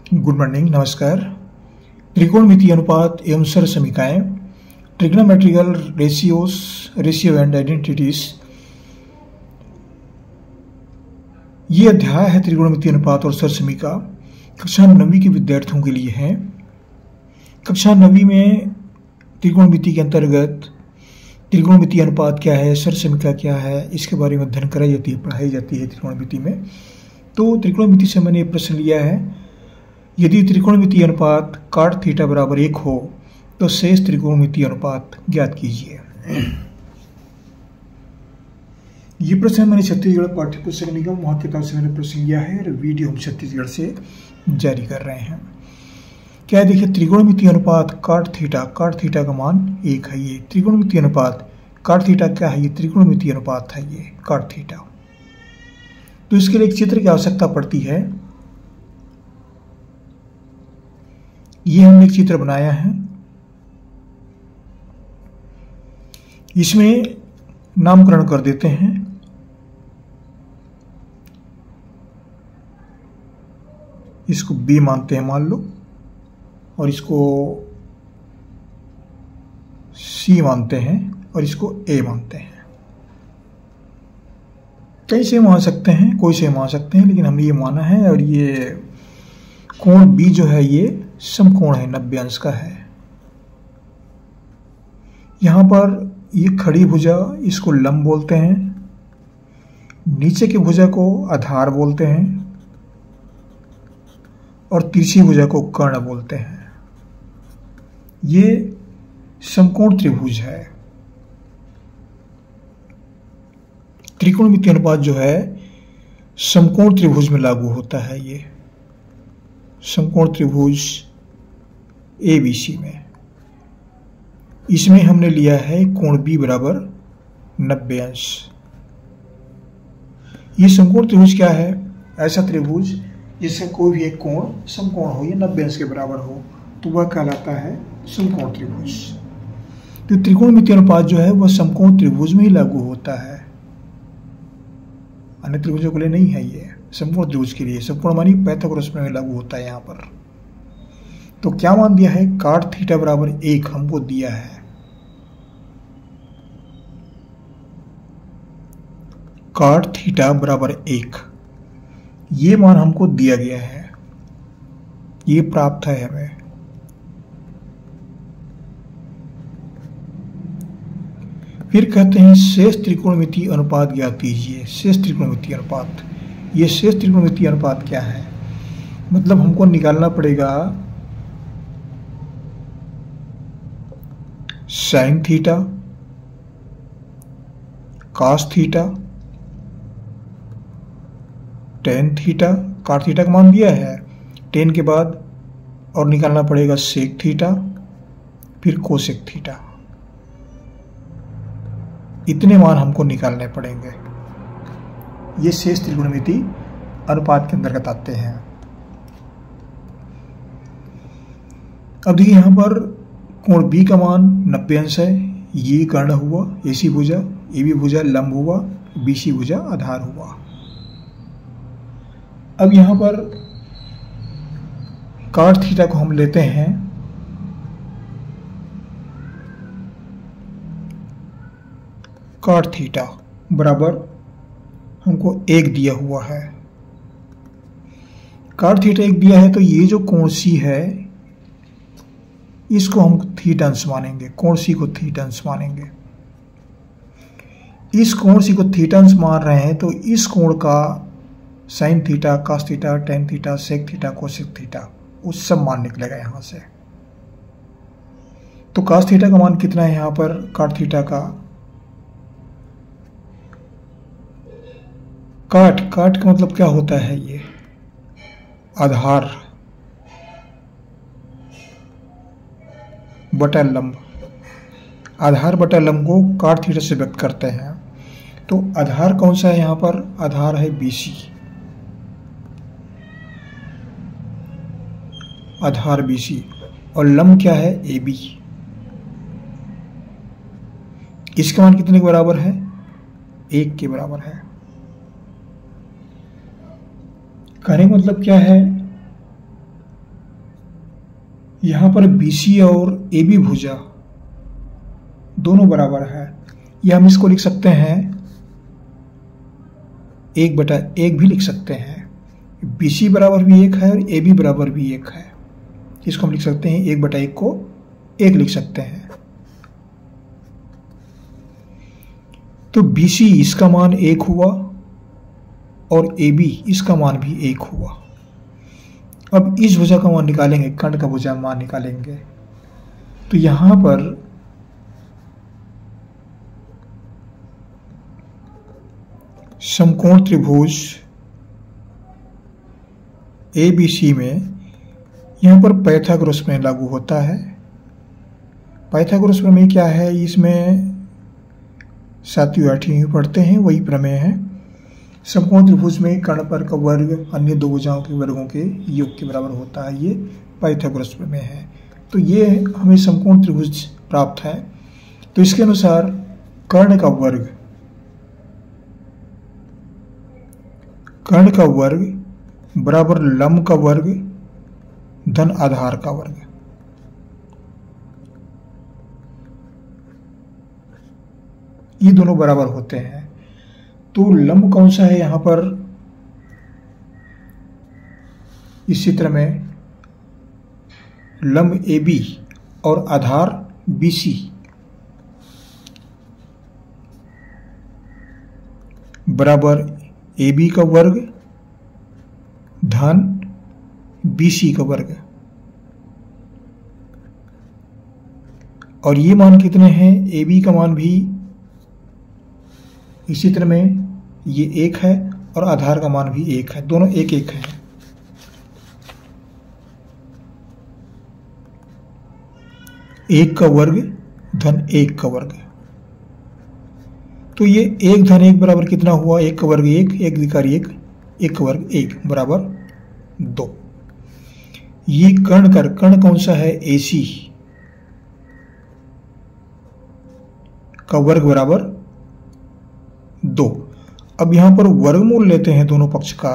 Good morning, नमस्कार। त्रिकोणमितीय अनुपात एवं सरसमीकाएं, ट्रिग्नोमेट्रिकल रेशियो एंड आइडेंटिटीज। ये अध्याय है त्रिकोणमितीय अनुपात और सरसमीका। कक्षा 9वीं के विद्यार्थियों के लिए है। कक्षा 9वीं में त्रिकोणमिति के अंतर्गत त्रिकोणमितीय अनुपात क्या है, सरसमीका क्या है, इसके बारे में अध्ययन कराई जाती है, पढ़ाई जाती है त्रिकोणमिति में। तो त्रिकोणमिति से मैंने प्रश्न लिया है, यदि त्रिकोणमितीय अनुपात cot थीटा बराबर 1 हो तो शेष त्रिकोणमितीय अनुपात ज्ञात कीजिए। ये प्रश्न मैंने छत्तीसगढ़ पाठ्य पुस्तक निगम वहाँ किताब से मैंने प्रश्न लिया है और वीडियो हम छत्तीसगढ़ से जारी कर रहे हैं। क्या है, देखिए, त्रिकोणमितीय अनुपात cot थीटा का मान 1 है। ये त्रिकोणमितीय अनुपात cot थीटा क्या है, ये त्रिकोणमितीय अनुपात है, ये cot थीटा। तो इसके लिए एक चित्र की आवश्यकता पड़ती है। ये हमने एक चित्र बनाया है। इसमें नामकरण कर देते हैं। इसको B मानते हैं मान लो, और इसको C मानते हैं, और इसको A मानते हैं। कई से मान सकते हैं, कोई से मान सकते हैं, लेकिन हमने ये माना है। और ये कोण B जो है ये समकोण है, 90 अंश का है। यहां पर ये खड़ी भुजा, इसको लंब बोलते हैं। नीचे की भुजा को आधार बोलते हैं, और तिरछी भुजा को कर्ण बोलते हैं। ये समकोण त्रिभुज है। त्रिकोणमितीय अनुपात जो है समकोण त्रिभुज में लागू होता है। ये समकोण त्रिभुज ABC में, इसमें हमने लिया है कोण B बराबर 90 अंश। ये समकोण त्रिभुज क्या है? ऐसा त्रिभुज जिसका कोई भी एक कोण समकोण हो, या 90 अंश के बराबर हो, तो वह कहलाता है समकोण त्रिभुज। तो त्रिकोणमितीय अनुपात जो है वह समकोण त्रिभुज में ही लागू होता है, अन्य त्रिभुजों के लिए नहीं है। ये समकोण त्रिभुज के लिए, समकोण मानी पाइथागोरस में लागू होता है यहाँ पर। तो क्या मान दिया है? cot थीटा बराबर 1 हमको दिया है। cot थीटा बराबर 1 ये मान हमको दिया गया है, ये प्राप्त है हमें। फिर कहते हैं शेष त्रिकोणमितीय अनुपात ज्ञात कीजिए। शेष त्रिकोणमितीय अनुपात, ये शेष त्रिकोणमितीय अनुपात क्या है? मतलब हमको निकालना पड़ेगा sign theta, cos theta, tan theta. cot theta का मान दिया है, टेन के बाद और निकालना पड़ेगा सेक थीटा, फिर कोसेक थीटा। इतने मान हमको निकालने पड़ेंगे। ये शेष त्रिकोणमिति अनुपात के अंतर्गत आते हैं। अब देखिए, यहां पर कोण B का मान 90 अंश है। ये कर्ण हुआ, AC भुजा, AB भुजा लंब हुआ, BC भुजा आधार हुआ। अब यहां पर cot थीटा को हम लेते हैं cot थीटा बराबर हमको 1 दिया हुआ है। cot थीटा 1 दिया है, तो ये जो कोण C है इसको हम थीटांश मानेंगे। कोण C को थीटांश मानेंगे। इस कोण C को थीटांश मान रहे हैं, तो इस कोण का sine theta, cos theta, tan theta, sec theta, cosec theta, उस सब मान निकलेगा यहां से। तो कॉस थीटा का मान कितना है यहां पर? cot थीटा का काट का मतलब क्या होता है? ये आधार बटा लंब। आधार बटा लंब को cot थीटा से व्यक्त करते हैं। तो आधार कौन सा है यहां पर? आधार है BC, आधार BC, और लंब क्या है? AB। इसका मान कितने के बराबर है? 1 के बराबर है। कहने का मतलब क्या है? यहाँ पर BC और AB भुजा दोनों बराबर है, या हम इसको लिख सकते हैं 1/1 भी लिख सकते हैं। BC बराबर भी 1 है और AB बराबर भी 1 है, इसको हम लिख सकते हैं 1/1 को 1 लिख सकते हैं। तो BC इसका मान 1 हुआ और AB इसका मान भी 1 हुआ। अब इस भुजा का मान निकालेंगे, कर्ण का भुजा मान निकालेंगे। तो यहां पर समकोण त्रिभुज ABC में यहां पर पाइथागोरस प्रमेय लागू होता है। पाइथागोरस प्रमेय क्या है, इसमें 7वीं 8वीं में पढ़ते हैं, वही प्रमेय है। समकोण त्रिभुज में कर्ण पर का वर्ग अन्य दो भुजाओं के वर्गों के योग के बराबर होता है, ये पाइथागोरस प्रमेय है। तो ये हमें समकोण त्रिभुज प्राप्त है। तो इसके अनुसार कर्ण का वर्ग बराबर लंब का वर्ग धन आधार का वर्ग। ये दोनों बराबर होते हैं। तो लंब कौन सा है यहां पर, इस चित्र में लंब AB और आधार BC बराबर AB का वर्ग धन BC का वर्ग। और ये मान कितने हैं, AB का मान भी इस चित्र में ये 1 है और आधार का मान भी 1 है, दोनों 1 है। एक का वर्ग धन 1 का वर्ग। तो ये 1 धन 1 बराबर कितना हुआ, 1 का वर्ग 1, 1 अधिकारी 1, 1 का वर्ग 1 बराबर 2। ये कर्ण कौन सा है, AC का वर्ग बराबर 2। अब यहां पर वर्गमूल लेते हैं दोनों पक्ष का,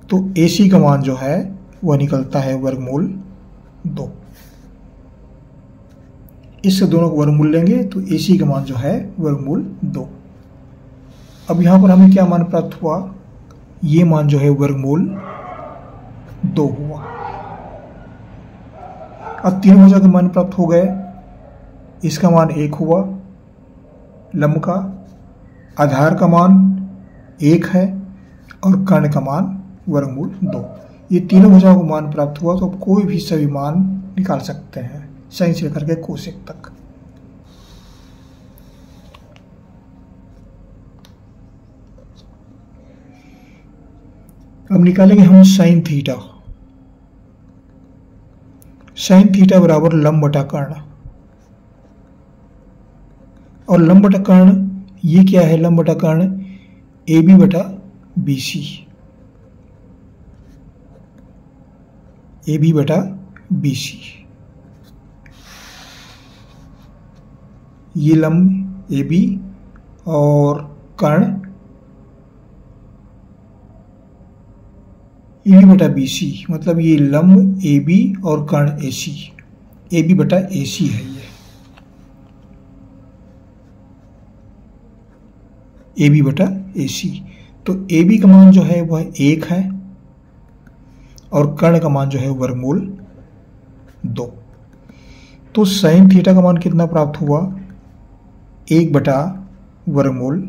तो AC का मान जो है वह निकलता है वर्गमूल 2। इससे दोनों को वर्गमूल लेंगे तो AC का मान जो है वर्गमूल 2। अब यहां पर हमें क्या मान प्राप्त हुआ, ये मान जो है वर्गमूल 2 हुआ। अब तीन भुजा के मान प्राप्त हो गए, इसका मान 1 हुआ लंब का, आधार का मान 1 है और कर्ण का मान वर्गमूल 2। ये तीनों भुजाओं को मान प्राप्त हुआ। तो अब कोई भी सभी मान निकाल सकते हैं, साइन से लेकर के कोसेक तक। अब निकालेंगे हम साइन थीटा। साइन थीटा बराबर लंब बटा कर्ण। और लंब बटा कर्ण ये क्या है, लंब बटा कर्ण AB बटा BC, AB बटा BC। ये लंब AB और कर्ण AB बटा BC, मतलब ये लंब AB और कर्ण AC, AB बटा AC है ये, AB बटा AC। तो AB का मान जो है वह 1 है और कर्ण का मान जो है वर्गमूल 2। तो साइन थीटा का मान कितना प्राप्त हुआ, 1 बटा वर्गमूल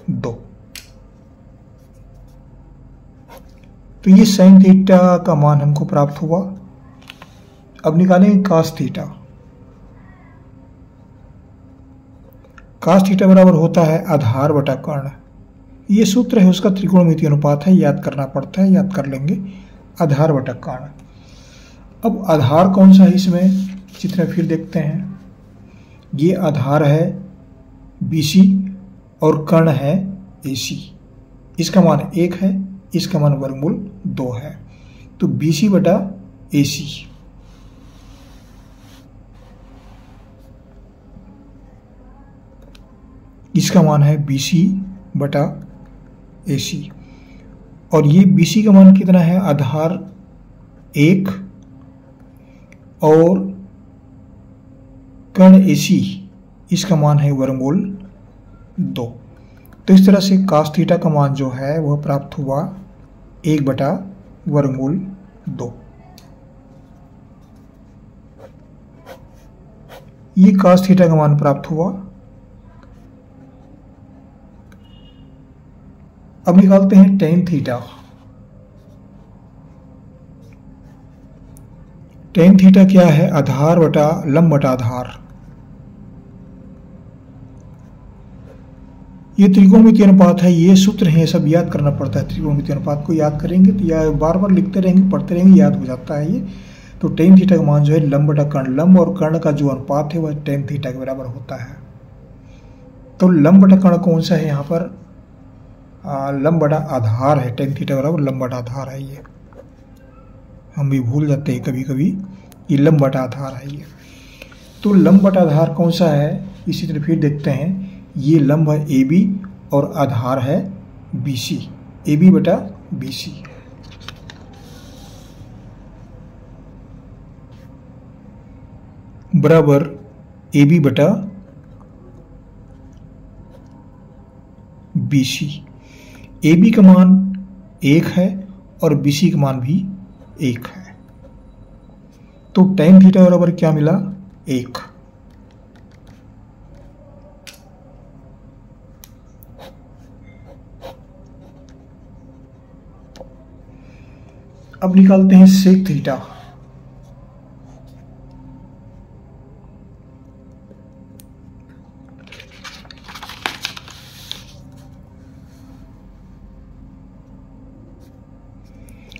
2। तो ये साइन थीटा का मान हमको प्राप्त हुआ। अब निकालेंगे कास थीटा। कास थीटा बराबर होता है आधार बटा कर्ण। ये सूत्र है उसका, त्रिकोणमितीय अनुपात है, याद करना पड़ता है, याद कर लेंगे, आधार बटा कर्ण। अब आधार कौन सा है इसमें, चित्र में फिर देखते हैं। ये आधार है BC और कर्ण है AC। इसका मान 1 है, इसका मान वर्गमूल 2 है। तो BC बटा AC, इसका मान है BC बटा AC। और ये BC का मान कितना है, आधार 1 और कर्ण AC इसका मान है वर्गमूल 2। तो इस तरह से cos थीटा का मान जो है वह प्राप्त हुआ 1/√2। ये cos थीटा का मान प्राप्त हुआ। अब निकालते हैं tan थीटा। tan थीटा क्या है? आधार बटा लंब बटा आधार। ये त्रिकोणमितीय अनुपात है, ये सूत्र है, सब याद करना पड़ता है। त्रिकोणमितीय अनुपात को याद करेंगे तो या बार बार लिखते रहेंगे, पढ़ते रहेंगे, याद हो जाता है ये। तो tan थीटा का मान जो है लंब बटा कर्ण, लंब और कर्ण का जो अनुपात है वह tan थीटा के बराबर होता है। तो लंब बटा कर्ण कौन सा है यहाँ पर? लंब बटा आधार है। tan थीटा बराबर लंब बटा आधार है। ये हम भी भूल जाते हैं कभी कभी, ये लंब बटा आधार है ये। तो लंब बटा आधार कौन सा है? इसी तरह फिर देखते हैं, ये लंब है AB और आधार है BC, AB बटा BC। बराबर AB बटा BC। AB का मान 1 है और BC का मान भी 1 है। तो tan थीटा बराबर क्या मिला? 1। अब निकालते हैं sec थीटा।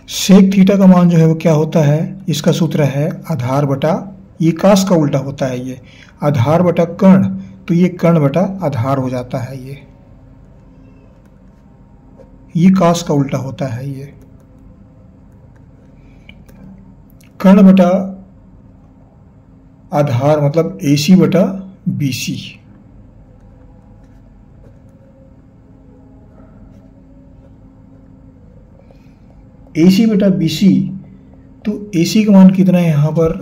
sec थीटा का मान जो है वो क्या होता है? इसका सूत्र है आधार बटा, ये cos का उल्टा होता है, ये आधार बटा कर्ण, तो ये कर्ण बटा आधार हो जाता है। ये cos का उल्टा होता है। ये कर्ण बटा आधार मतलब AC बटा BC। AC बटा BC, तो AC का मान कितना है यहां पर?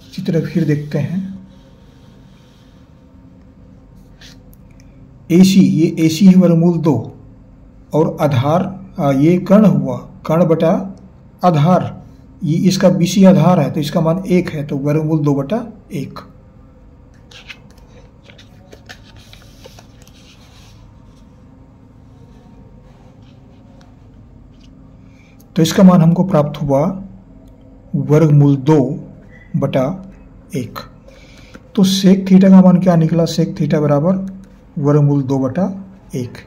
इसी तरह फिर देखते हैं। AC, ये AC है वर्गमूल 2 और आधार ये कर्ण हुआ, कर्ण बटा आधार, ये इसका BC आधार है तो इसका मान 1 है, तो वर्गमूल 2 बटा 1। तो इसका मान हमको प्राप्त हुआ वर्गमूल 2 बटा 1। तो sec थीटा का मान क्या निकला? sec थीटा बराबर वर्गमूल 2 बटा 1,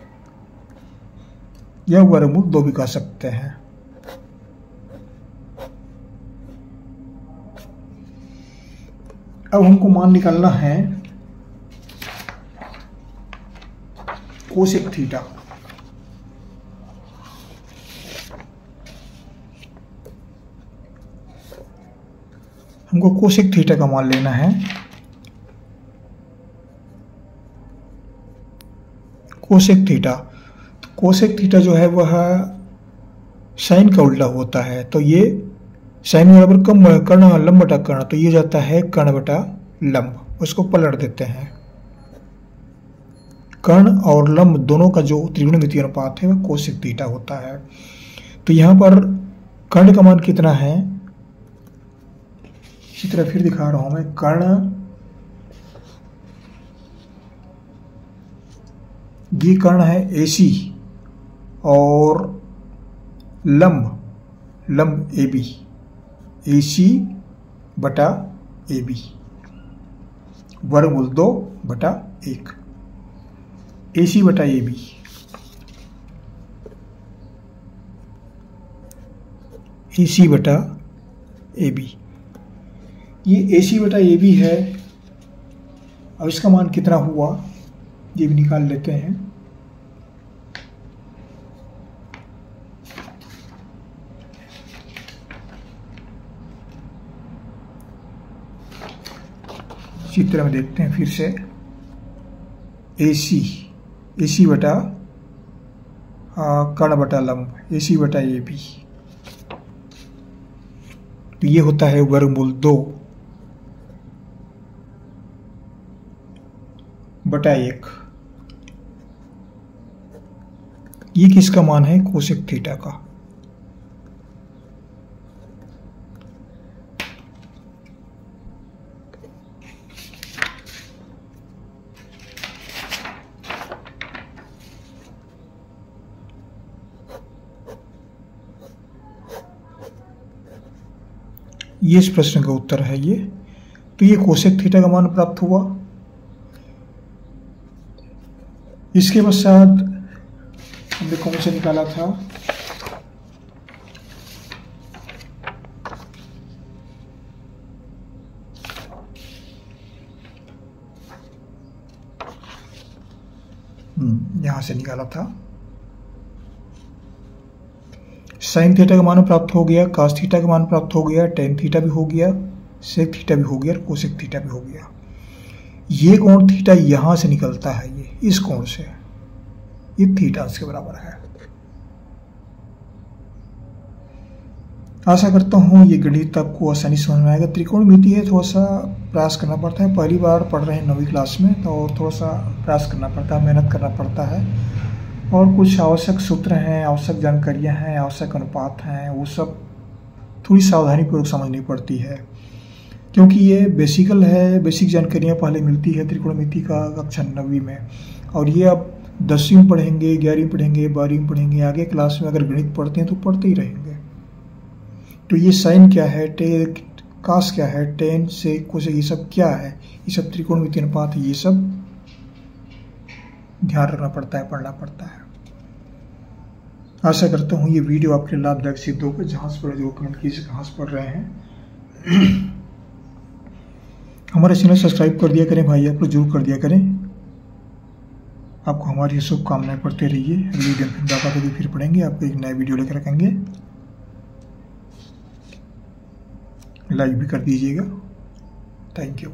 या वर्गमूल 2 भी कह सकते हैं। अब हमको मान निकालना है कोसेक थीटा। हमको कोसेक थीटा का मान लेना है। कोसेक थीटा, तो कोसेक थीटा जो है वह साइन का उल्टा होता है। तो ये साइन बराबर कम कर्ण लंब बटा कर्ण, तो ये जाता है कर्ण बटा लंब, उसको पलट देते हैं। कर्ण और लंब दोनों का जो त्रिकोणमितीय अनुपात है वह कोसेक थीटा होता है। तो यहां पर कर्ण का मान कितना है? इसी तरह फिर दिखा रहा हूं मैं। कर्ण, ये कर्ण है AC और लंब AB, AC बटा AB, वर्गमूल 2 बटा 1। AC बटा AB, AC बटा AB, ये AC बटा AB है। अब इसका मान कितना हुआ ये भी निकाल लेते हैं। चित्र में देखते हैं फिर से। AC बटा कर्ण बटा लंब, AC बटा AB, तो ये होता है वर्गमूल 2 बटा 1। ये किसका मान है? कोसेक थीटा का। ये इस प्रश्न का उत्तर है ये। तो ये कोसेक थीटा का मान प्राप्त हुआ। इसके पश्चात हमने कौन से निकाला था? यहां से निकाला था। साइन थीटा का मान प्राप्त हो गया, कास थीटा का मान प्राप्त हो गया, टेन थीटा भी हो गया, सेक थीटा भी हो गया और कोसेक थीटा भी हो गया। ये कोण थीटा यहां से निकलता है, ये इस कोण से, ये थीटा के बराबर है। आशा करता हूं ये गणित आपको आसानी समझ में आएगा। त्रिकोणमिति है, थोड़ा सा प्रयास करना पड़ता है। पहली बार पढ़ रहे हैं 9वीं क्लास में, तो और थोड़ा सा प्रयास करना पड़ता है, मेहनत करना पड़ता है। और कुछ आवश्यक सूत्र हैं, आवश्यक जानकारियां हैं, आवश्यक अनुपात हैं, वो सब थोड़ी सावधानीपूर्वक समझनी पड़ती है, क्योंकि ये बेसिकल है। बेसिक जानकारियां पहले मिलती है त्रिकोणमिति का कक्षा 9वीं में, और ये अब 10वीं में पढ़ेंगे, 11वीं पढ़ेंगे, 12वीं में पढ़ेंगे, आगे क्लास में अगर गणित पढ़ते हैं तो पढ़ते ही रहेंगे। तो ये साइन क्या है, कास क्या है, टेन, सेक, कोसेक, ये सब क्या है, ये सब त्रिकोणमिति अनुपात, ये सब ध्यान रखना पड़ता है, पढ़ना पड़ता है। आशा करता हूँ ये वीडियो आपके लिए लाभदायक सिद्ध होगा। जहां से पढ़े जो कमेंट कीजिए कहाँ से पढ़ रहे हैं। हमारा चैनल सब्सक्राइब कर दिया करें भाई, आप लोग जरूर कर दिया करें। आपको हमारी शुभकामनाएं पढ़ते रहिए। अगली दिन फिर पढ़ेंगे, आपको एक नया वीडियो लेकर रखेंगे। लाइक भी कर दीजिएगा। Thank you.